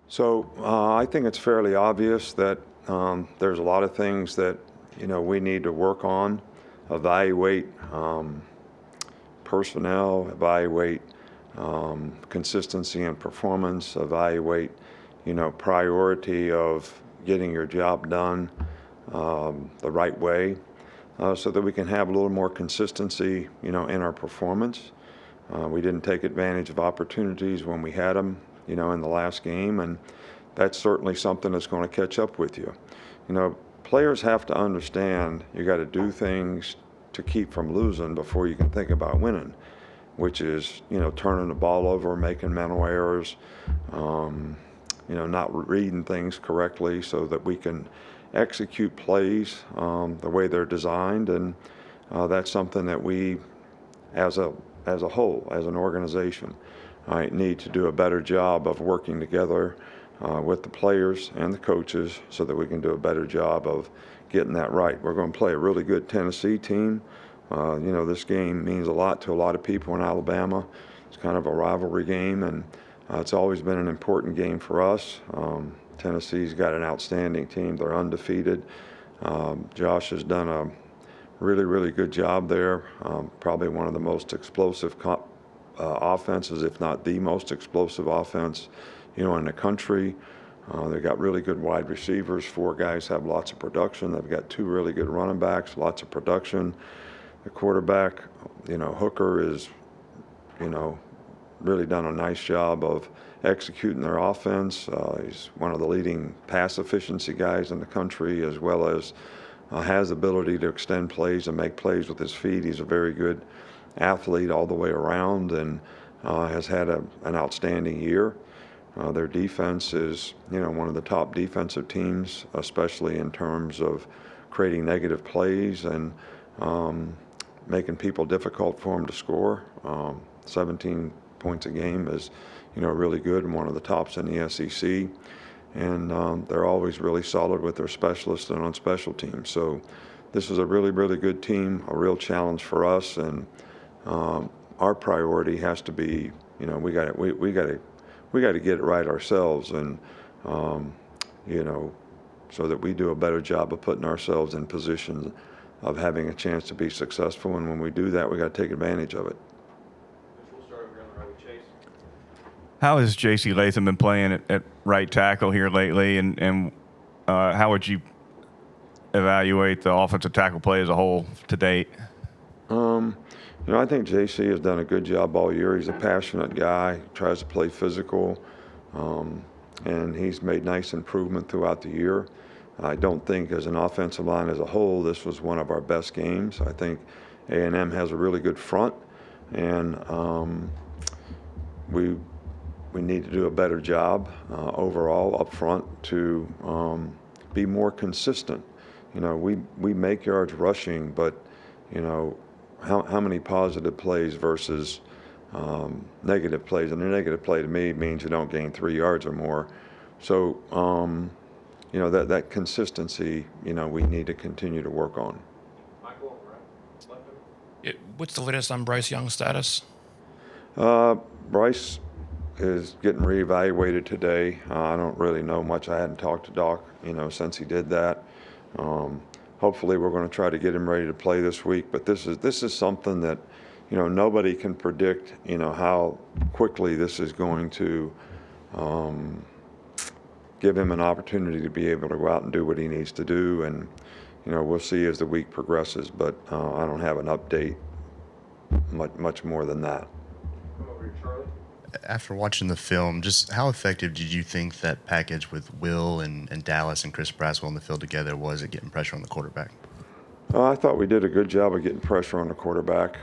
So I think it's fairly obvious that there's a lot of things that we need to work on, evaluate personnel, evaluate consistency and performance, evaluate priority of getting your job done the right way, so that we can have a little more consistency in our performance. We didn't take advantage of opportunities when we had them in the last game, and that's certainly something that's going to catch up with you. Players have to understand you got to do things to keep from losing before you can think about winning, which is turning the ball over, making mental errors, not reading things correctly, so that we can execute plays the way they're designed, and that's something that we, as a whole, as an organization, need to do a better job of working together with the players and the coaches, so that we can do a better job of getting that right. We're going to play a really good Tennessee team. This game means a lot to a lot of people in Alabama. It's kind of a rivalry game, and it's always been an important game for us. Tennessee's got an outstanding team. They're undefeated. Josh has done a really, really good job there. Probably one of the most explosive offenses, if not the most explosive offense, in the country. They've got really good wide receivers. 4 guys have lots of production. They've got 2 really good running backs, lots of production. The quarterback, Hooker, is, really done a nice job of executing their offense. He's one of the leading pass efficiency guys in the country, as well as has the ability to extend plays and make plays with his feet. He's a very good athlete all the way around, and has had an outstanding year. Their defense is, one of the top defensive teams, especially in terms of creating negative plays and making people difficult for them to score. 17 points a game is, really good and one of the tops in the SEC. And they're always really solid with their specialists and on special teams. So this is a really, really good team, a real challenge for us. And our priority has to be, we got to get it right ourselves, and so that we do a better job of putting ourselves in positions of having a chance to be successful. And when we do that, we got to take advantage of it. How has J.C. Latham been playing at right tackle here lately, and how would you evaluate the offensive tackle play as a whole to date? I think J.C. has done a good job all year. He's a passionate guy, tries to play physical, and he's made nice improvement throughout the year. I don't think, as an offensive line as a whole, this was one of our best games. I think A&M has a really good front, and we need to do a better job overall up front to be more consistent. We make yards rushing, but how many positive plays versus negative plays? And a negative play to me means you don't gain 3 yards or more. So that consistency, we need to continue to work on. What's the latest on Bryce Young's status? Bryce is getting reevaluated today. I don't really know much. I hadn't talked to Doc, since he did that. Hopefully, we're going to try to get him ready to play this week. But this is something that, nobody can predict, how quickly this is going to give him an opportunity to be able to go out and do what he needs to do. And, we'll see as the week progresses. But I don't have an update much more than that. After watching the film, just how effective did you think that package with Will and Dallas and Chris Braswell on the field together was at getting pressure on the quarterback? I thought we did a good job of getting pressure on the quarterback.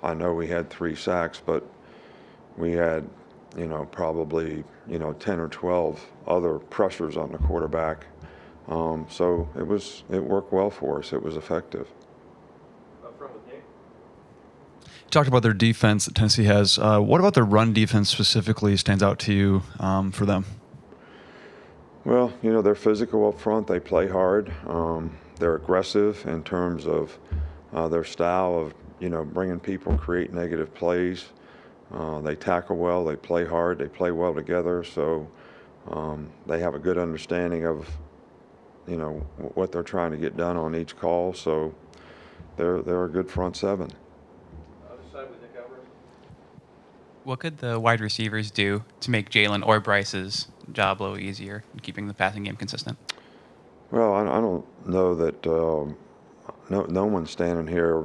I know we had 3 sacks, but we had, probably, 10 or 12 other pressures on the quarterback. So it worked well for us. It was effective. You talked about their defense that Tennessee has. What about their run defense specifically stands out to you for them? Well, they're physical up front. They play hard. They're aggressive in terms of their style of, bringing people, create negative plays. They tackle well. They play hard. They play well together. So They have a good understanding of, what they're trying to get done on each call. So they're a good front seven. What could the wide receivers do to make Jalen or Bryce's job a little easier in keeping the passing game consistent? Well, I don't know that no one's standing here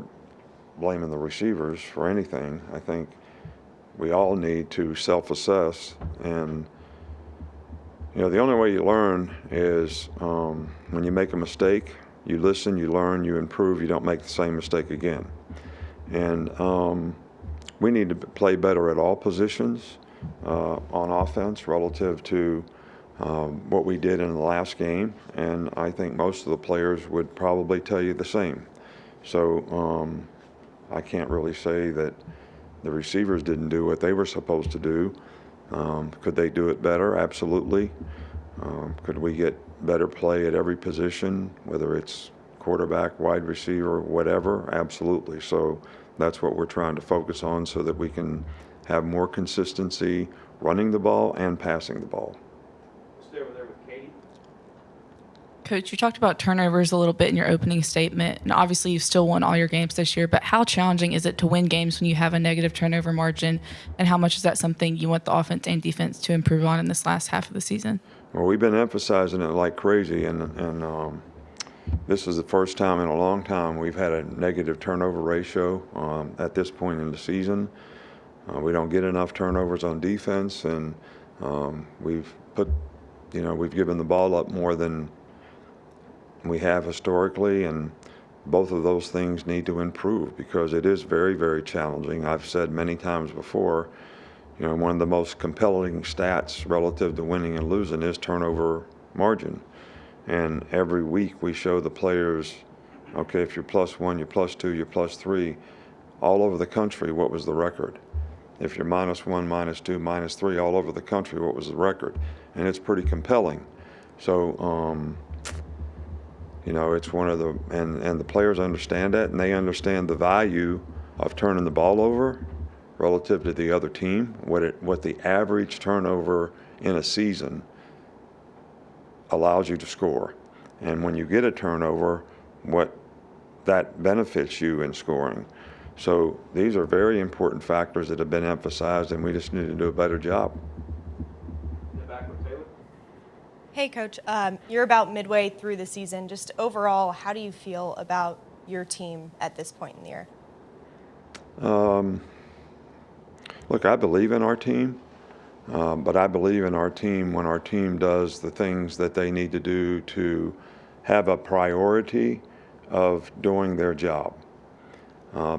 blaming the receivers for anything. I think we all need to self-assess, and the only way you learn is when you make a mistake, you listen, you learn, you improve, you don't make the same mistake again. And we need to play better at all positions on offense relative to what we did in the last game, and I think most of the players would probably tell you the same. So I can't really say that the receivers didn't do what they were supposed to do. Could they do it better? Absolutely. Could we get better play at every position, whether it's quarterback, wide receiver, whatever? Absolutely. So that's what we're trying to focus on so that we can have more consistency running the ball and passing the ball. Coach, you talked about turnovers a little bit in your opening statement, and obviously you've still won all your games this year, but how challenging is it to win games when you have a negative turnover margin, and how much is that something you want the offense and defense to improve on in this last half of the season? Well, we've been emphasizing it like crazy, and this is the first time in a long time we've had a negative turnover ratio at this point in the season. We don't get enough turnovers on defense, and we've given the ball up more than we have historically, and both of those things need to improve because it is very, very challenging. I've said many times before, one of the most compelling stats relative to winning and losing is turnover margin. And every week we show the players, okay, if you're +1, you're +2, you're +3, all over the country, what was the record? If you're -1, -2, -3, all over the country, what was the record? And it's pretty compelling. So, it's one of the, and the players understand that, and they understand the value of turning the ball over relative to the other team, what the average turnover in a season allows you to score. And when you get a turnover, what that benefits you in scoring. So these are very important factors that have been emphasized, and we just need to do a better job. Hey, Coach. You're about midway through the season. Just overall, how do you feel about your team at this point in the year? Look, I believe in our team, but I believe in our team when our team does the things that they need to do to have a priority of doing their job.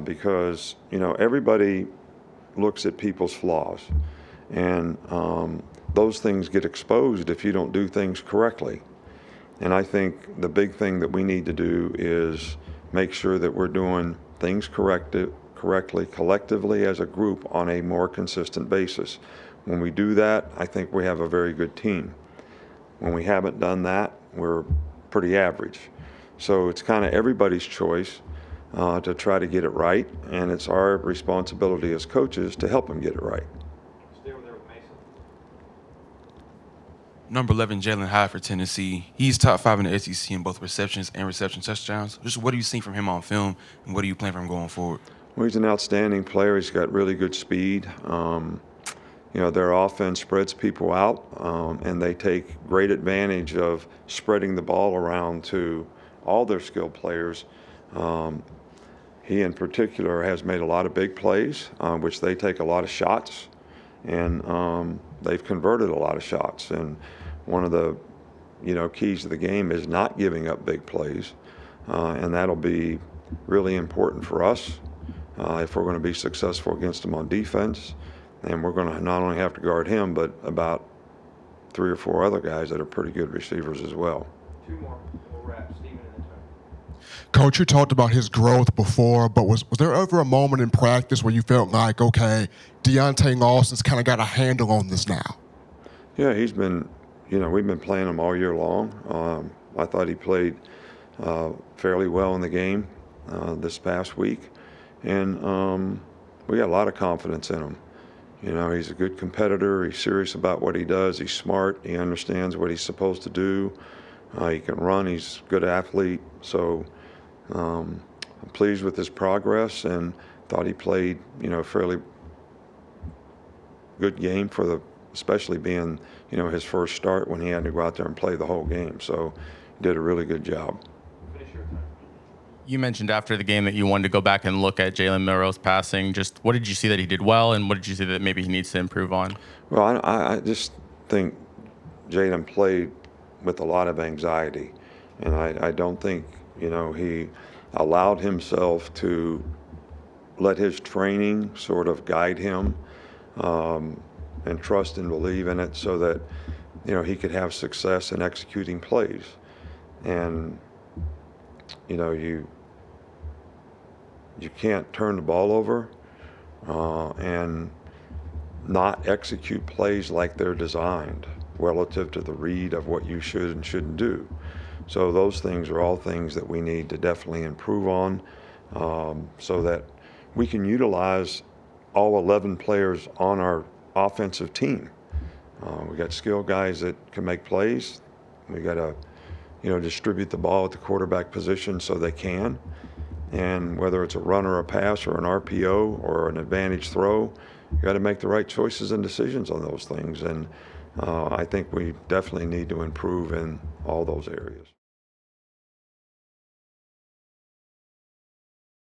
Because, everybody looks at people's flaws, and those things get exposed if you don't do things correctly. And I think the big thing that we need to do is make sure that we're doing things correctly, collectively as a group on a more consistent basis. When we do that, I think we have a very good team. When we haven't done that, we're pretty average. So it's kind of everybody's choice to try to get it right, and it's our responsibility as coaches to help them get it right. Number 11, Jalen Hurts for Tennessee. He's top 5 in the SEC in both receptions and reception touchdowns. Just what do you see from him on film, and what do you plan for him going forward? Well, he's an outstanding player. He's got really good speed. Their offense spreads people out, and they take great advantage of spreading the ball around to all their skilled players. He in particular has made a lot of big plays, which they take a lot of shots, and they've converted a lot of shots. And one of the keys to the game is not giving up big plays, and that'll be really important for us if we're going to be successful against them on defense. And we're going to not only have to guard him, but about 3 or 4 other guys that are pretty good receivers as well. 2 more, we'll wrap. Steven and then Coach, you talked about his growth before, but was there ever a moment in practice where you felt like, okay, Deontay Austin's kind of got a handle on this now? Yeah, he's been, we've been playing him all year long. I thought he played fairly well in the game this past week, and we got a lot of confidence in him. You know, he's a good competitor. He's serious about what he does. He's smart. He understands what he's supposed to do. He can run. He's a good athlete. So I'm pleased with his progress and thought he played, you know, a fairly good game especially being, you know, his first start when he had to go out there and play the whole game. So he did a really good job. You mentioned after the game that you wanted to go back and look at Jalen Melrose passing. Just what did you see that he did well, and what did you see that maybe he needs to improve on? Well, I just think Jalen played with a lot of anxiety, and I don't think, you know, he allowed himself to let his training sort of guide him and trust and believe in it so that, you know, he could have success in executing plays. And you know, you can't turn the ball over and not execute plays like they're designed relative to the read of what you should and shouldn't do. So those things are all things that we need to definitely improve on so that we can utilize all 11 players on our offensive team. We got skilled guys that can make plays. We got to, you know, distribute the ball at the quarterback position so they can. And whether it's a run or a pass or an RPO or an advantage throw, you got to make the right choices and decisions on those things. And I think we definitely need to improve in all those areas.